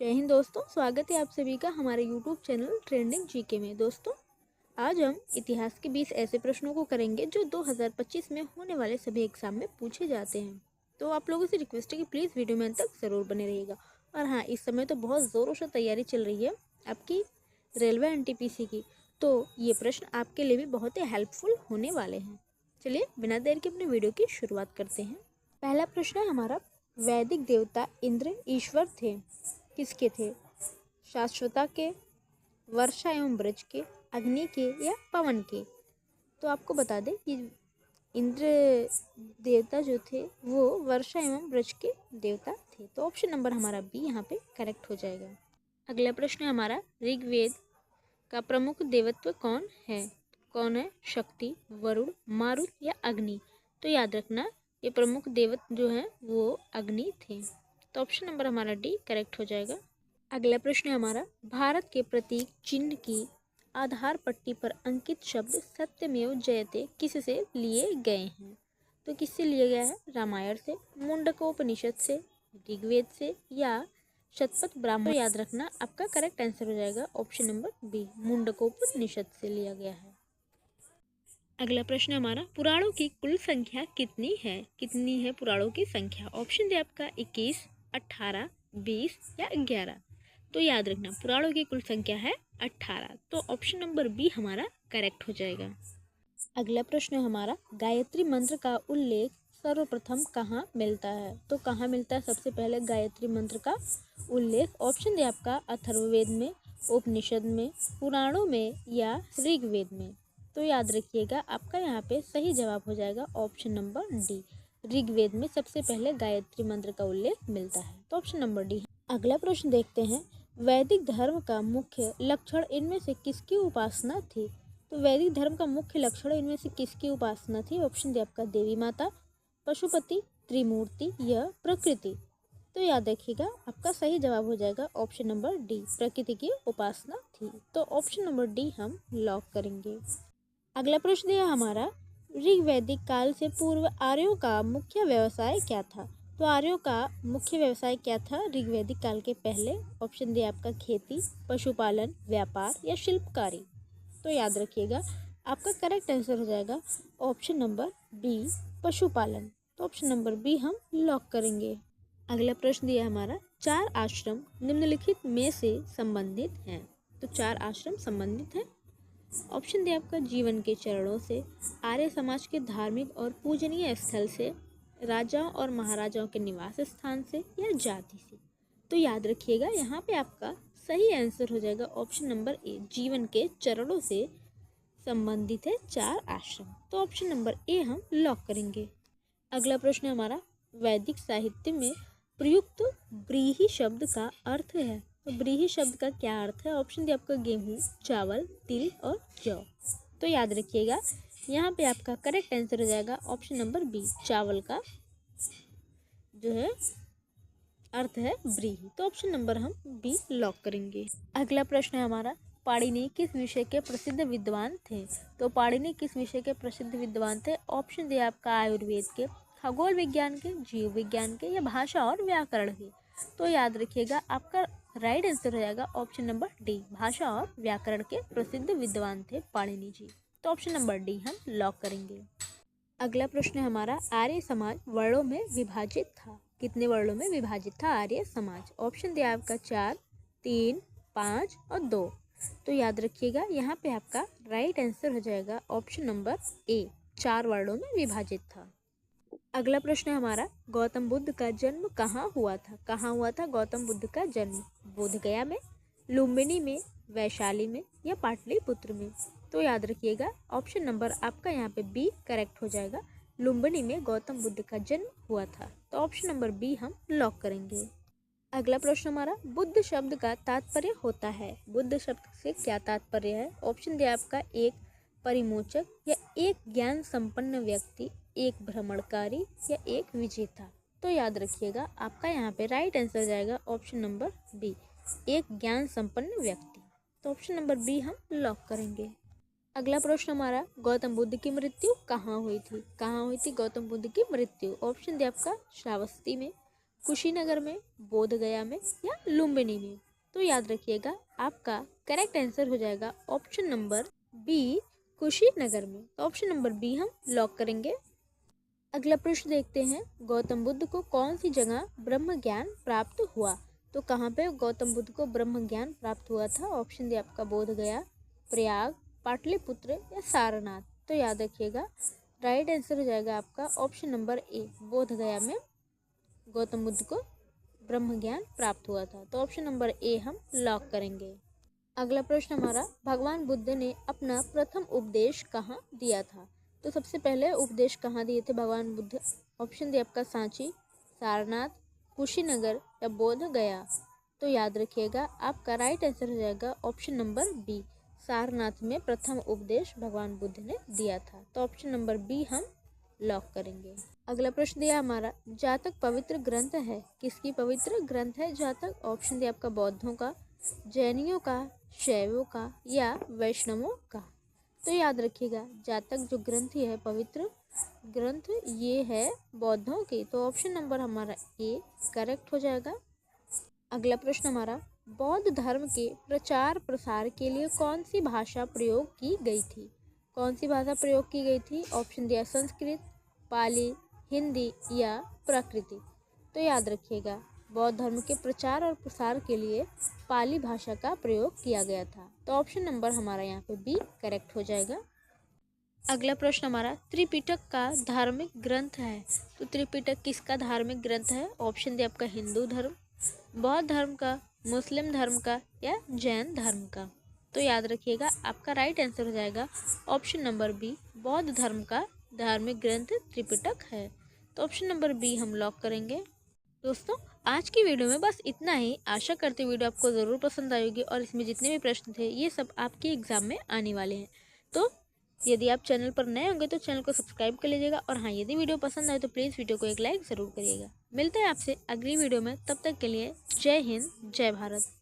जय हिंद दोस्तों, स्वागत है आप सभी का हमारे यूट्यूब चैनल ट्रेंडिंग जीके में। दोस्तों, आज हम इतिहास के 20 ऐसे प्रश्नों को करेंगे जो 2025 में होने वाले सभी एग्जाम में पूछे जाते हैं। तो आप लोगों से रिक्वेस्ट है कि प्लीज़ वीडियो में अंत तक ज़रूर बने रहिएगा। और हाँ, इस समय तो बहुत ज़ोरों से तैयारी चल रही है आपकी रेलवे एनटीपीसी की, तो ये प्रश्न आपके लिए भी बहुत ही हेल्पफुल होने वाले हैं। चलिए बिना देर के अपने वीडियो की शुरुआत करते हैं। पहला प्रश्न है हमारा, वैदिक देवता इंद्र ईश्वर थे, किसके थे? शाश्वता के, वर्षा एवं ब्रज के, अग्नि के या पवन के? तो आपको बता दें कि इंद्र देवता जो थे वो वर्षा एवं ब्रज के देवता थे। तो ऑप्शन नंबर हमारा बी यहाँ पे करेक्ट हो जाएगा। अगला प्रश्न है हमारा, ऋग्वेद का प्रमुख देवत्व कौन है? कौन है? शक्ति, वरुण, मारुत या अग्नि? तो याद रखना, ये प्रमुख देवत्व जो है वो अग्नि थे। तो ऑप्शन नंबर हमारा डी करेक्ट हो जाएगा। अगला प्रश्न है हमारा, भारत के प्रतीक चिन्ह की आधार पट्टी पर अंकित शब्द सत्यमेव जयते किससे लिए गए हैं? तो किससे लिया गया है? रामायण से, मुंडकोपनिषद से, ऋग्वेद से या शतपथ ब्राह्मण? तो याद रखना, आपका करेक्ट आंसर हो जाएगा ऑप्शन नंबर बी, मुंडकोपनिषद से लिया गया है। अगला प्रश्न है हमारा, पुराणों की कुल संख्या कितनी है? कितनी है पुराणों की संख्या? ऑप्शन है आपका 21, 18, 20 या 11। तो याद रखना, पुराणों की कुल संख्या है 18। तो ऑप्शन नंबर बी हमारा करेक्ट हो जाएगा। अगला प्रश्न है हमारा, गायत्री मंत्र का उल्लेख सर्वप्रथम कहाँ मिलता है? तो कहाँ मिलता है सबसे पहले गायत्री मंत्र का उल्लेख? ऑप्शन है आपका अथर्ववेद में, उपनिषद में, पुराणों में या ऋग्वेद में? तो याद रखिएगा, आपका यहाँ पे सही जवाब हो जाएगा ऑप्शन नंबर डी, ऋग्वेद में सबसे पहले गायत्री मंत्र का उल्लेख मिलता है। तो ऑप्शन नंबर डी। अगला प्रश्न देखते हैं, वैदिक धर्म का मुख्य लक्षण इनमें से किसकी उपासना थी? तो वैदिक धर्म का मुख्य लक्षण इनमें से किसकी उपासना थी? ऑप्शन डी आपका देवी माता, पशुपति, त्रिमूर्ति या प्रकृति? तो याद रखिएगा, आपका सही जवाब हो जाएगा ऑप्शन नंबर डी, प्रकृति की उपासना थी। तो ऑप्शन नंबर डी हम लॉक करेंगे। अगला प्रश्न है हमारा, ऋग्वैदिक काल से पूर्व आर्यों का मुख्य व्यवसाय क्या था? तो आर्यों का मुख्य व्यवसाय क्या था ऋग्वैदिक काल के पहले? ऑप्शन डी आपका खेती, पशुपालन, व्यापार या शिल्पकारी? तो याद रखिएगा, आपका करेक्ट आंसर हो जाएगा ऑप्शन नंबर बी, पशुपालन। तो ऑप्शन नंबर बी हम लॉक करेंगे। अगला प्रश्न दिया हमारा, 4 आश्रम निम्नलिखित में से संबंधित हैं। तो 4 आश्रम संबंधित हैं। ऑप्शन दिया आपका जीवन के चरणों से, आर्य समाज के धार्मिक और पूजनीय स्थल से, राजाओं और महाराजाओं के निवास स्थान से या जाति से? तो याद रखिएगा, यहाँ पे आपका सही आंसर हो जाएगा ऑप्शन नंबर ए, जीवन के चरणों से संबंधित है 4 आश्रम। तो ऑप्शन नंबर ए हम लॉक करेंगे। अगला प्रश्न हमारा, वैदिक साहित्य में प्रयुक्त व्रीहि शब्द का अर्थ है। तो व्रीहि शब्द का क्या अर्थ है? ऑप्शन डी आपका गेहूँ, चावल, तिल और जौ? तो याद रखिएगा, यहाँ पे आपका करेक्ट आंसर हो जाएगा ऑप्शन नंबर बी, चावल का जो है अर्थ है व्रीहि। तो ऑप्शन नंबर हम बी लॉक करेंगे। अगला प्रश्न है हमारा, पाणिनि किस विषय के प्रसिद्ध विद्वान थे? तो पाणिनि किस विषय के प्रसिद्ध विद्वान थे? ऑप्शन डी आपका आयुर्वेद के, खगोल विज्ञान के, जीव विज्ञान के या भाषा और व्याकरण के? तो याद रखिएगा, आपका राइट आंसर हो जाएगा ऑप्शन नंबर डी, भाषा और व्याकरण के प्रसिद्ध विद्वान थे पाणिनि जी। तो ऑप्शन नंबर डी हम लॉक करेंगे। अगला प्रश्न है हमारा, आर्य समाज वर्णों में विभाजित था। कितने वर्णों में विभाजित था आर्य समाज? ऑप्शन दिया आपका 4, 3, 5 और 2। तो याद रखिएगा, यहाँ पे आपका राइट आंसर हो जाएगा ऑप्शन नंबर ए, 4 वर्णों में विभाजित था। अगला प्रश्न है हमारा, गौतम बुद्ध का जन्म कहाँ हुआ था? कहाँ हुआ था गौतम बुद्ध का जन्म? बोधगया में, लुम्बिनी में, वैशाली में या पाटलिपुत्र में? तो याद रखिएगा, ऑप्शन नंबर आपका यहाँ पे बी करेक्ट हो जाएगा, लुम्बिनी में गौतम बुद्ध का जन्म हुआ था। तो ऑप्शन नंबर बी हम लॉक करेंगे। अगला प्रश्न हमारा, बुद्ध शब्द का तात्पर्य होता है। बुद्ध शब्द से क्या तात्पर्य है? ऑप्शन दिया आपका, एक परिमोचक या एक ज्ञान संपन्न व्यक्ति, एक भ्रमणकारी या एक विजेता? तो याद रखिएगा, आपका यहाँ पे राइट आंसर जाएगा ऑप्शन नंबर बी, एक ज्ञान संपन्न व्यक्ति। तो ऑप्शन नंबर बी हम लॉक करेंगे। अगला प्रश्न हमारा, गौतम बुद्ध की मृत्यु कहाँ हुई थी? कहाँ हुई थी गौतम बुद्ध की मृत्यु? ऑप्शन दिया आपका, श्रावस्ती में, कुशीनगर में, बोधगया में या लुम्बिनी में? तो याद रखिएगा आपका करेक्ट आंसर हो जाएगा ऑप्शन नंबर बी, कुशीनगर में। तो ऑप्शन नंबर बी हम लॉक करेंगे। अगला प्रश्न देखते हैं, गौतम बुद्ध को कौन सी जगह ब्रह्म ज्ञान प्राप्त हुआ? तो कहाँ पे गौतम बुद्ध को ब्रह्म ज्ञान प्राप्त हुआ था? ऑप्शन दी आपका बोधगया, प्रयाग, पाटलिपुत्र या सारनाथ? तो याद रखिएगा राइट आंसर हो जाएगा आपका ऑप्शन नंबर ए, बोधगया में गौतम बुद्ध को ब्रह्म ज्ञान प्राप्त हुआ था। तो ऑप्शन नंबर ए हम लॉक करेंगे। अगला प्रश्न हमारा, भगवान बुद्ध ने अपना प्रथम उपदेश कहाँ दिया था? तो सबसे पहले उपदेश कहाँ दिए थे भगवान बुद्ध? ऑप्शन दी आपका सांची, सारनाथ, कुशीनगर या बोधगया? तो याद रखिएगा आपका राइट आंसर हो जाएगा ऑप्शन नंबर बी, सारनाथ में प्रथम उपदेश भगवान बुद्ध ने दिया था। तो ऑप्शन नंबर बी हम लॉक करेंगे। अगला प्रश्न दिया हमारा, जातक पवित्र ग्रंथ है, किसकी पवित्र ग्रंथ है जातक? ऑप्शन दिया आपका बौद्धों का, जैनियों का, शैवों का या वैष्णवों का? तो याद रखिएगा जातक जो ग्रंथि है पवित्र ग्रंथ ये है बौद्धों की। तो ऑप्शन नंबर हमारा ए करेक्ट हो जाएगा। अगला प्रश्न हमारा, बौद्ध धर्म के प्रचार प्रसार के लिए कौन सी भाषा प्रयोग की गई थी? कौन सी भाषा प्रयोग की गई थी? ऑप्शन दिया संस्कृत, पाली, हिंदी या प्राकृतिक? तो याद रखिएगा बौद्ध धर्म के प्रचार और प्रसार के लिए पाली भाषा का प्रयोग किया गया था। तो ऑप्शन नंबर हमारा यहाँ पे बी करेक्ट हो जाएगा। अगला प्रश्न हमारा, त्रिपिटक का धार्मिक ग्रंथ है, तो त्रिपिटक किसका धार्मिक ग्रंथ है? ऑप्शन दिया आपका हिंदू धर्म, बौद्ध धर्म का, मुस्लिम धर्म का या जैन धर्म का? तो याद रखिएगा आपका राइट आंसर हो जाएगा ऑप्शन नंबर बी, बौद्ध धर्म का धार्मिक ग्रंथ त्रिपिटक है। तो ऑप्शन नंबर बी हम लॉक करेंगे। दोस्तों आज की वीडियो में बस इतना ही। आशा करती हूँ वीडियो आपको ज़रूर पसंद आएगी और इसमें जितने भी प्रश्न थे ये सब आपके एग्जाम में आने वाले हैं। तो यदि आप चैनल पर नए होंगे तो चैनल को सब्सक्राइब कर लीजिएगा और हाँ, यदि वीडियो पसंद आए तो प्लीज़ वीडियो को एक लाइक ज़रूर करिएगा। मिलते हैं आपसे अगली वीडियो में, तब तक के लिए जय हिंद, जय भारत।